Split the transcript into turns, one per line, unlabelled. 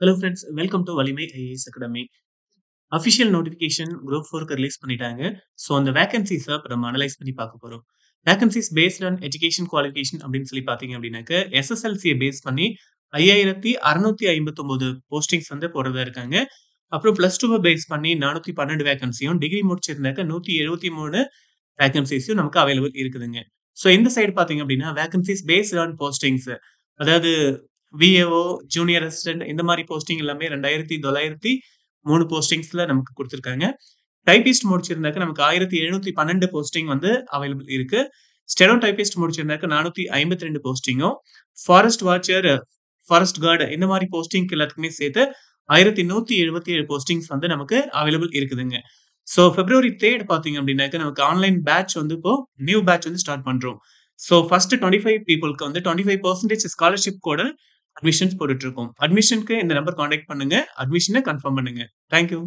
Hello friends, welcome to Valimai IAS academy. Official notification group 4க்கு release பண்ணிட்டாங்க. So அந்த வேகன்சிஸ இப்ப நம்ம அனலைஸ் பண்ணி பார்க்க போறோம். Vacancies based on education qualification அப்படின்னு சொல்லி பார்த்தீங்க அப்படின்னாக்க, எஸ்எஸ்எல்சிய பேஸ் பண்ணி 5659 போஸ்டிங்ஸ் வந்து போடுறதா இருக்காங்க. அப்புறம் பிளஸ் 2வ பேஸ் பண்ணி 412 வேகன்சியும், டிகிரி முடிச்சிருந்தாக்க 173 வேகன்சிஸும் நமக்கு அவைலபிள் இருக்குதுங்க. ஸோ இந்த சைடு பார்த்தீங்க அப்படின்னா, வேகன்சிஸ் பேஸ்ட் ஆன் போஸ்டிங்ஸ் அதாவது விஏஓ, ஜூனியர் அசிஸ்டன்ட் இந்த மாரி போஸ்டிங் எல்லாமே 2903 போஸ்டிங்ஸ்ல நமக்கு குடுத்துருக்காங்க. டைப்பிஸ்ட் முடிச்சிருந்தாக்க நமக்கு 1712 போஸ்டிங் வந்து அவைலபிள் இருக்கு. ஸ்டெனோ டைப்பிஸ்ட் முடிச்சிருந்தாக்க 452 போஸ்டிங்கும், ஃபாரஸ்ட் வாட்சர், ஃபாரஸ்ட் கார்ட் இந்த மாரி போஸ்டிங்க்கு எல்லாத்துக்குமே சேர்த்து 1177 போஸ்டிங்ஸ் வந்து நமக்கு அவைலபிள் இருக்குதுங்க. ஸோ பிப்ரவரி 3 பார்த்தீங்க அப்படின்னாக்க நமக்கு ஆன்லைன் பேட்ச் வந்து இப்போ நியூ பேட்ச் வந்து ஸ்டார்ட் பண்றோம். ஸோ ஃபர்ஸ்ட் 25 பீப்புள்க்கு வந்து 25% ஸ்காலர்ஷிப் கூட அட்மிஷன்ஸ் போட்டுட்டு இருக்கோம். அட்மிஷனுக்கு இந்த நம்பர் கான்டாக்ட் பண்ணுங்க. அட்மிஷன கன்ஃபார்ம் பண்ணுங்க. Thank you.